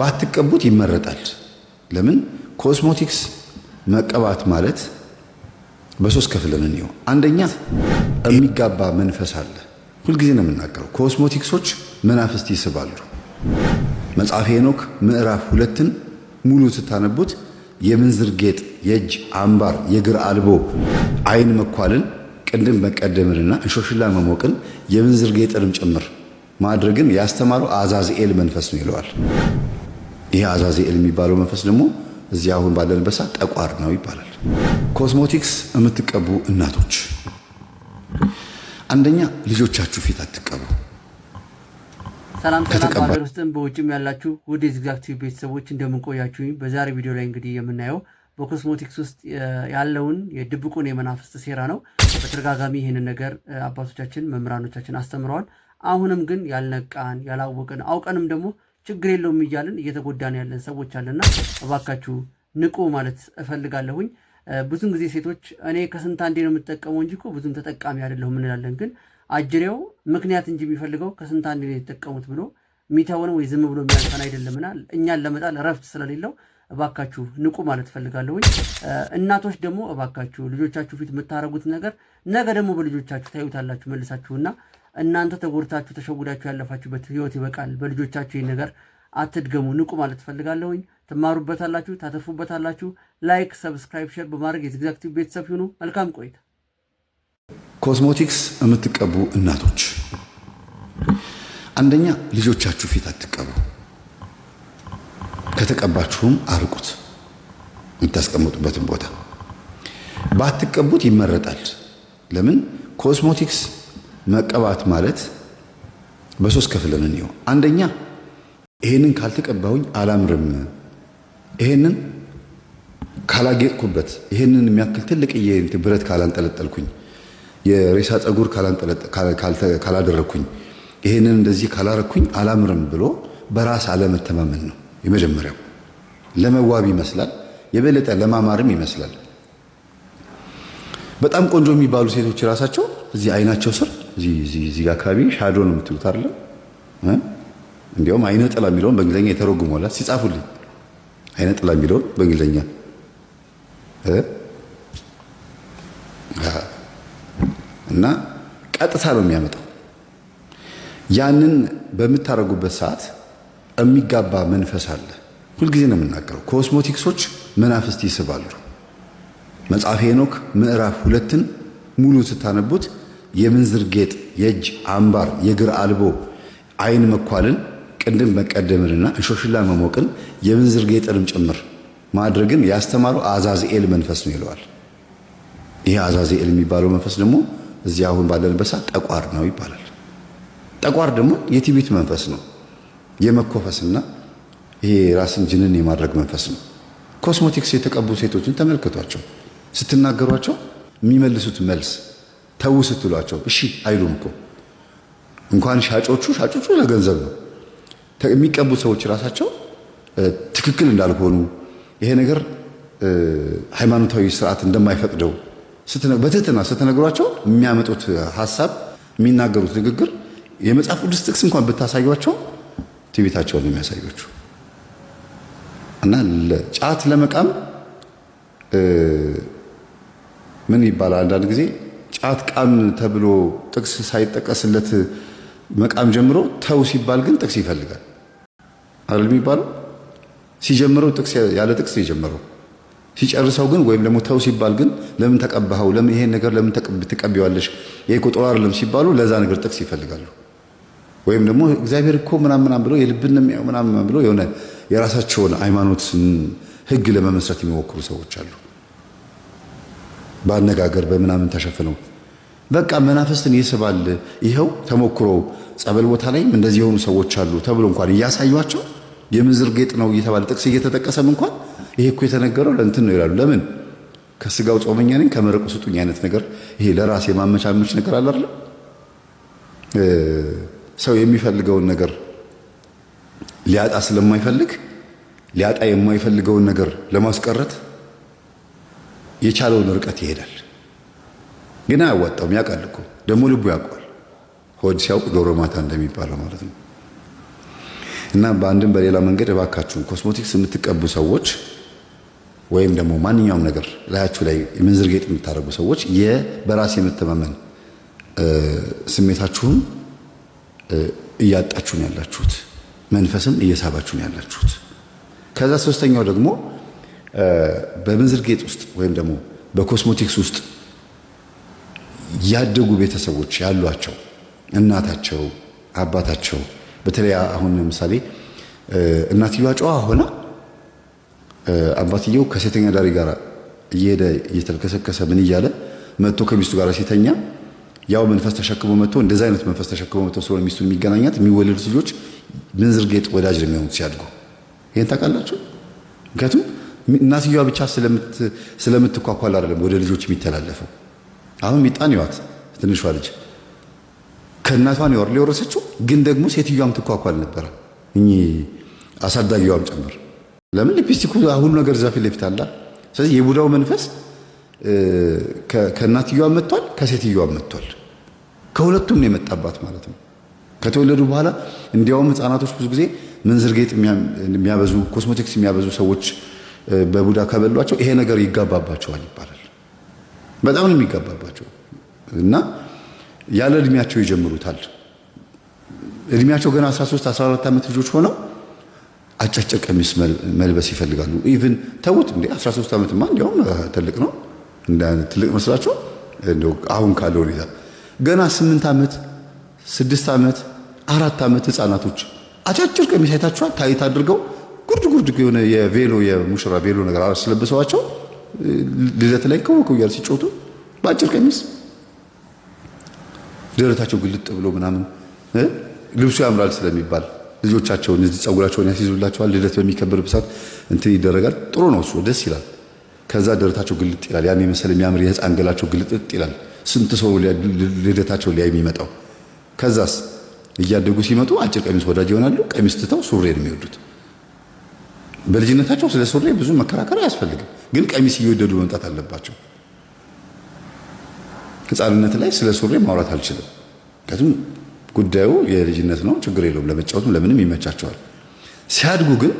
ባትቀቡት ይመረጣል። ለምን ኮስሞቲክስ መቀባት ማለት በሶስት ከፍለን ነው። አንደኛ የሚጋባ መንፈስ አለ። ሁልጊዜ ነው የምናገረው፣ ኮስሞቲክሶች መናፍስት ይስባሉ። መጽሐፈ ሄኖክ ምዕራፍ 2ን ሙሉ ስታነቡት የምንዝር ጌጥ፣ የእጅ አምባር፣ የእግር አልቦ፣ አይን መኳልን፣ ቅንድም መቀደምንና እንሾሽላ መሞቅን የምንዝር ጌጥንም ጭምር ማድረግን ያስተማረው አዛዝኤል መንፈስ ነው ይለዋል። ይሄ አዛዝኤል የሚባለው መንፈስ ደግሞ እዚህ አሁን ባለንበት ሰዓት ጠቋር ነው ይባላል። ኮስሞቲክስ የምትቀቡ እናቶች አንደኛ ልጆቻችሁ ፊት አትቀቡ። ሰላም በሀገር ውስጥም በውጭም ያላችሁ ውድ የዚግዛግ ቲቪ ቤተሰቦች እንደምንቆያችሁ፣ በዛሬ ቪዲዮ ላይ እንግዲህ የምናየው በኮስሞቲክስ ውስጥ ያለውን የድብቁን የመናፍስት ሴራ ነው። በተደጋጋሚ ይህንን ነገር አባቶቻችን መምህራኖቻችን አስተምረዋል። አሁንም ግን ያልነቃን ያላወቅን አውቀንም ደግሞ ችግር የለውም እያልን እየተጎዳን ያለን ሰዎች አለና እባካችሁ ንቁ ማለት እፈልጋለሁኝ። ብዙን ጊዜ ሴቶች እኔ ከስንት አንዴ ነው የምጠቀመው እንጂ እኮ ብዙም ተጠቃሚ አይደለሁም እንላለን። ግን አጅሬው ምክንያት እንጂ የሚፈልገው ከስንት አንዴ ነው የተጠቀሙት ብሎ የሚተውን ወይ ዝም ብሎ የሚያልፈን አይደለምና እኛን ለመጣል እረፍት ስለሌለው እባካችሁ ንቁ ማለት እፈልጋለሁኝ። እናቶች ደግሞ እባካችሁ ልጆቻችሁ ፊት የምታረጉት ነገር ነገ ደግሞ በልጆቻችሁ ታዩታላችሁ መልሳችሁና እናንተ ተጎድታችሁ ተሸጉዳችሁ ያለፋችሁበት ህይወት ይበቃል። በልጆቻችሁ ይህን ነገር አትድገሙ። ንቁ ማለት እፈልጋለሁኝ። ትማሩበታላችሁ፣ ታተርፉበታላችሁ። ላይክ፣ ሰብስክራይብ፣ ሼር በማድረግ የዚግዛግ ቲቪ ቤተሰብ ይሁኑ። መልካም ቆይታ። ኮስሞቲክስ የምትቀቡ እናቶች አንደኛ ልጆቻችሁ ፊት አትቀቡ። ከተቀባችሁም አርቁት። የምታስቀምጡበትን ቦታ ባትቀቡት ይመረጣል። ለምን ኮስሞቲክስ መቀባት ማለት በሶስት ከፍለን ነው። አንደኛ ይሄንን ካልተቀባሁኝ አላምርም፣ ይሄንን ካላጌጥኩበት፣ ይሄንን የሚያክል ትልቅ ብረት ካላንጠለጠልኩኝ፣ የሬሳ ፀጉር ካላደረኩኝ፣ ይሄንን እንደዚህ ካላረኩኝ አላምርም ብሎ በራስ አለመተማመን ነው የመጀመሪያው። ለመዋብ ይመስላል፣ የበለጠ ለማማርም ይመስላል። በጣም ቆንጆ የሚባሉ ሴቶች ራሳቸው እዚህ አይናቸው ስር እዚህ አካባቢ ሻዶ ነው የምትሉት አይደለም? እንዲያውም አይነ ጥላ የሚለውን በእንግሊዝኛ የተረጉመዋል ሲጻፉልኝ፣ አይነ ጥላ የሚለውን በእንግሊዝኛ እና ቀጥታ ነው የሚያመጣው። ያንን በምታረጉበት ሰዓት የሚጋባ መንፈስ አለ። ሁልጊዜ ነው የምናገረው፣ ኮስሞቲክሶች መናፍስት ይስባሉ። መጽሐፈ ሄኖክ ምዕራፍ 2ን ሙሉ ስታነቡት የምንዝር ጌጥ፣ የእጅ አምባር፣ የእግር አልቦ፣ አይን መኳልን፣ ቅንድም መቀደምንና እንሾሽላ መሞቅን የምንዝር ጌጥንም ጭምር ማድረግን ያስተማረው አዛዝኤል መንፈስ ነው ይለዋል። ይሄ አዛዝኤል የሚባለው መንፈስ ደግሞ እዚህ አሁን ባለንበት ሰዓት ጠቋር ነው ይባላል። ጠቋር ደግሞ የትዕቢት መንፈስ ነው፣ የመኮፈስና ይሄ ራስን ጅንን የማድረግ መንፈስ ነው። ኮስሞቲክስ የተቀቡ ሴቶችን ተመልከቷቸው። ስትናገሯቸው የሚመልሱት መልስ ተው ስትሏቸው እሺ አይሉም እኮ። እንኳን ሻጮቹ ለገንዘብ ነው የሚቀቡ ሰዎች ራሳቸው ትክክል እንዳልሆኑ፣ ይሄ ነገር ሃይማኖታዊ ስርዓት እንደማይፈቅደው በትህትና ስትነግሯቸው የሚያመጡት ሐሳብ፣ የሚናገሩት ንግግር የመጽሐፍ ቅዱስ ጥቅስ እንኳን ብታሳዩቸው ትዕቢታቸውን የሚያሳዩችሁ እና ጫት ለመቃም ምን ይባላል አንዳንድ ጊዜ ጫት ቃም ተብሎ ጥቅስ ሳይጠቀስለት መቃም ጀምሮ ተው ሲባል ግን ጥቅስ ይፈልጋል አይደል የሚባለው? ሲጀምረው ጥቅስ ያለ ጥቅስ የጀመረው ሲጨርሰው ግን ወይም ደግሞ ተው ሲባል ግን ለምን ተቀባኸው፣ ለምን ይሄን ነገር ለምን ትቀቢዋለሽ፣ ይሄ እኮ ጥሩ አይደለም ሲባሉ ለዛ ነገር ጥቅስ ይፈልጋሉ። ወይም ደግሞ እግዚአብሔር እኮ ምናምን ብሎ የልብን ነው የሚያው ምናምን ብሎ የሆነ የራሳቸውን ሃይማኖት ህግ ለመመስረት የሚሞክሩ ሰዎች አሉ። ባነጋገር በምናምን ተሸፍነው በቃ መናፍስትን ይስባል። ይሄው ተሞክሮ ጸበል ቦታ ላይም እንደዚህ የሆኑ ሰዎች አሉ ተብሎ እንኳን እያሳዩአቸው የምንዝር ጌጥ ነው እየተባለ ጥቅስ እየተጠቀሰም እንኳን ይሄ እኮ የተነገረው ለእንትን ነው ይላሉ። ለምን ከስጋው ጾመኛ ነኝ ከመረቁ ስጡኝ አይነት ነገር፣ ይሄ ለራስ የማመቻመች ነገር አለ አይደል? ሰው የሚፈልገውን ነገር ሊያጣ ስለማይፈልግ ሊያጣ የማይፈልገውን ነገር ለማስቀረት የቻለውን ርቀት ይሄዳል። ግን አያዋጣውም። ያውቃል እኮ ደግሞ ልቡ ያውቀዋል። ሆድ ሲያውቅ ዶሮ ማታ እንደሚባለው ማለት ነው። እና በአንድም በሌላ መንገድ እባካችሁን ኮስሞቲክስ የምትቀቡ ሰዎች ወይም ደግሞ ማንኛውም ነገር ላያችሁ ላይ የምንዝር ጌጥ የምታደርጉ ሰዎች በራስ የመተማመን ስሜታችሁን እያጣችሁ ነው ያላችሁት፣ መንፈስም እየሳባችሁ ነው ያላችሁት። ከዛ ሶስተኛው ደግሞ በምንዝር ጌጥ ውስጥ ወይም ደግሞ በኮስሞቲክስ ውስጥ ያደጉ ቤተሰቦች ያሏቸው እናታቸው፣ አባታቸው በተለይ አሁን ለምሳሌ እናትየዋ ጨዋ ሆና አባትየው ከሴተኛ ዳሪ ጋር እየሄደ እየተልከሰከሰ ምን እያለ መጥቶ ከሚስቱ ጋር ሲተኛ ያው መንፈስ ተሸክሞ መጥቶ እንደዛ አይነት መንፈስ ተሸክሞ መጥቶ ስለሆነ ሚስቱን የሚገናኛት የሚወለዱት ልጆች ምንዝር ጌጥ ወዳጅ ነው የሚሆኑት ሲያድጉ። ይሄን ታውቃላችሁ? ምክንያቱም እናትየዋ ብቻ ስለምትኳኳል አይደለም ወደ ልጆች የሚተላለፈው። አሁን ሚጣን ይዋት ትንሿ ልጅ ከእናቷ ነው የወረሰችው፣ ግን ደግሞ ሴትዮዋም ትኳኳል ነበረ እኚህ አሳዳጊዋም ጭምር። ለምን ሊፕስቲኩ ሁሉ ነገር እዛ ፊት ለፊት አለ። ስለዚህ የቡዳው መንፈስ ከእናትየዋም መጥቷል፣ ከሴትዮዋም መጥቷል። ከሁለቱም ነው የመጣባት ማለት ነው። ከተወለዱ በኋላ እንዲያውም ህፃናቶች ብዙ ጊዜ ምንዝር ጌጥ የሚያበዙ ኮስሞቲክስ የሚያበዙ ሰዎች በቡዳ ከበሏቸው ይሄ ነገር ይጋባባቸዋል ይባላል። በጣም ነው የሚጋባባቸው እና ያለ እድሜያቸው ይጀምሩታል። እድሜያቸው ገና 13 14 ዓመት ልጆች ሆነው አጫጭር ቀሚስ መልበስ ይፈልጋሉ። ኢቭን ተውት እንዴ 13 ዓመትማ እንዲያውም ትልቅ ነው። ትልቅ መስላችሁ እንደው አሁን ካለው ሁኔታ ገና 8 ዓመት 6 ዓመት 4 ዓመት ህፃናቶች አጫጭር ቀሚስ አይታችኋል? ታይት አድርገው ጉርድ የሆነ የቬሎ የሙሽራ ቬሎ ነገር አስለብሰዋቸው ልደት ላይ ከወከው ያል ሲጮቱ በአጭር ቀሚስ ደረታቸው ግልጥ ብሎ ምናምን ልብሱ ያምራል ስለሚባል ልጆቻቸውን እዚህ ጸጉራቸውን ያስይዙላቸዋል። ልደት በሚከበር ብሳት እንትን ይደረጋል። ጥሩ ነው እሱ ደስ ይላል። ከዛ ደረታቸው ግልጥ ይላል። ያን የመሰለ የሚያምር የህፃን ገላቸው ግልጥጥ ይላል። ስንት ሰው ልደታቸው ሊያይ የሚመጣው። ከዛስ እያደጉ ሲመጡ አጭር ቀሚስ ወዳጅ ይሆናሉ። ቀሚስ ትተው ሱሪ ነው የሚወዱት። በልጅነታቸው ስለ ሱሪ ብዙ መከራከር አያስፈልግም፣ ግን ቀሚስ እየወደዱ መምጣት አለባቸው። ህፃንነት ላይ ስለ ሱሪ ማውራት አልችልም፣ ምክንያቱም ጉዳዩ የልጅነት ነው። ችግር የለውም፣ ለመጫወትም ለምንም ይመቻቸዋል። ሲያድጉ ግን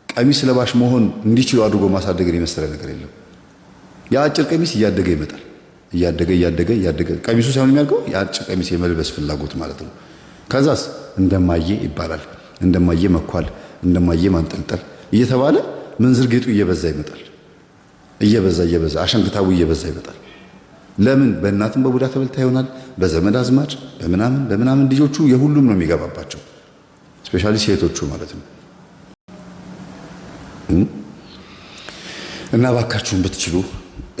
ቀሚስ ለባሽ መሆን እንዲችሉ አድርጎ ማሳደግን የመሰለ ነገር የለም። የአጭር ቀሚስ እያደገ ይመጣል። እያደገ ቀሚሱ ሳይሆን የሚያድገው የአጭር ቀሚስ የመልበስ ፍላጎት ማለት ነው። ከዛስ እንደማየ ይባላል። እንደማየ መኳል፣ እንደማየ ማንጠልጠል እየተባለ ምንዝር ጌጡ እየበዛ ይመጣል። እየበዛ አሸንክታቡ እየበዛ ይመጣል። ለምን? በእናትም በቡዳ ተበልታ ይሆናል፣ በዘመድ አዝማድ በምናምን ልጆቹ የሁሉም ነው የሚገባባቸው፣ ስፔሻሊ ሴቶቹ ማለት ነው። እና ባካችሁን ብትችሉ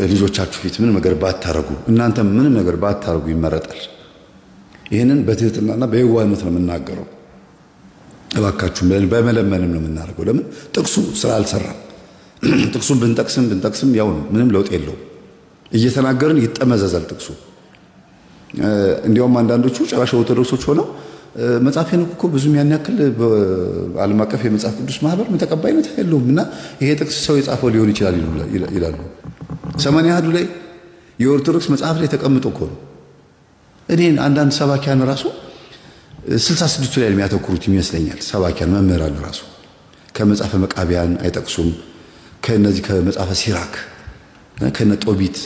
ልጆቻችሁ ፊት ምንም ነገር ባታረጉ፣ እናንተም ምንም ነገር ባታረጉ ይመረጣል። ይህንን በትህትናና በየዋህነት ነው የምናገረው። እባካችሁን በመለመንም ነው የምናደርገው። ለምን? ጥቅሱ ስራ አልሰራም። ጥቅሱን ብንጠቅስም ያው ነው፣ ምንም ለውጥ የለውም። እየተናገርን ይጠመዘዛል ጥቅሱ። እንዲያውም አንዳንዶቹ ጭራሽ ኦርቶዶክሶች ሆነው መጽሐፍ ሄኖክ እኮ ብዙም ያን ያክል በዓለም አቀፍ የመጽሐፍ ቅዱስ ማህበር ተቀባይነት የለውም እና ይሄ ጥቅስ ሰው የጻፈው ሊሆን ይችላል ይላሉ። 80 አሐዱ ላይ የኦርቶዶክስ መጽሐፍ ላይ ተቀምጦ እኮ ነው። እኔ አንዳንድ ሰባኪያን ራሱ 66ቱ ላይ የሚያተኩሩት ይመስለኛል። ሰባኪያን መምህራን ራሱ ከመጽሐፈ መቃቢያን አይጠቅሱም። ከነዚህ ከመጽሐፈ ሲራክ ከነጦቢት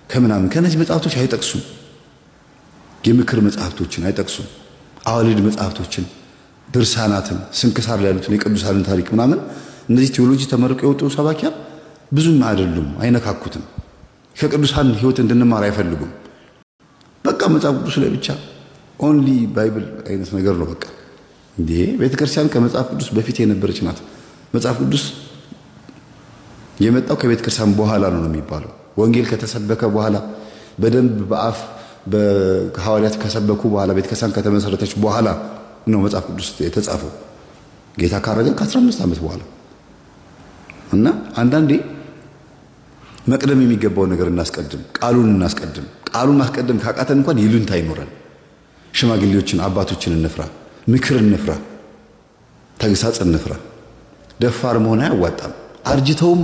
ከምናምን ከነዚህ መጽሐፍቶች አይጠቅሱም። የምክር መጽሐፍቶችን አይጠቅሱም። አዋልድ መጽሐፍቶችን፣ ድርሳናትን፣ ስንክሳር ላይ ያሉትን የቅዱሳንን ታሪክ ምናምን እነዚህ ቴዎሎጂ ተመርቀው የወጡ ሰባኪያን ብዙም አይደሉም፣ አይነካኩትም። ከቅዱሳን ሕይወት እንድንማር አይፈልጉም። በቃ መጽሐፍ ቅዱስ ላይ ብቻ ኦንሊ ባይብል አይነት ነገር ነው። በቃ እንዴ ቤተክርስቲያን ከመጽሐፍ ቅዱስ በፊት የነበረች ናት። መጽሐፍ ቅዱስ የመጣው ከቤተክርስቲያን በኋላ ነው የሚባለው። ወንጌል ከተሰበከ በኋላ በደንብ በአፍ በሐዋርያት ከሰበኩ በኋላ ቤተክርስቲያን ከተመሰረተች በኋላ ነው መጽሐፍ ቅዱስ የተጻፈው። ጌታ ካረገ ከ15 ዓመት በኋላ እና አንዳንዴ መቅደም የሚገባውን ነገር እናስቀድም፣ ቃሉን እናስቀድም። ቃሉን ማስቀደም ካቃተን እንኳን ይሉንታ ይኖራል። ሽማግሌዎችን አባቶችን እንፍራ፣ ምክር እንፍራ፣ ተግሳጽ እንፍራ። ደፋር መሆን አያዋጣም። አርጅተውም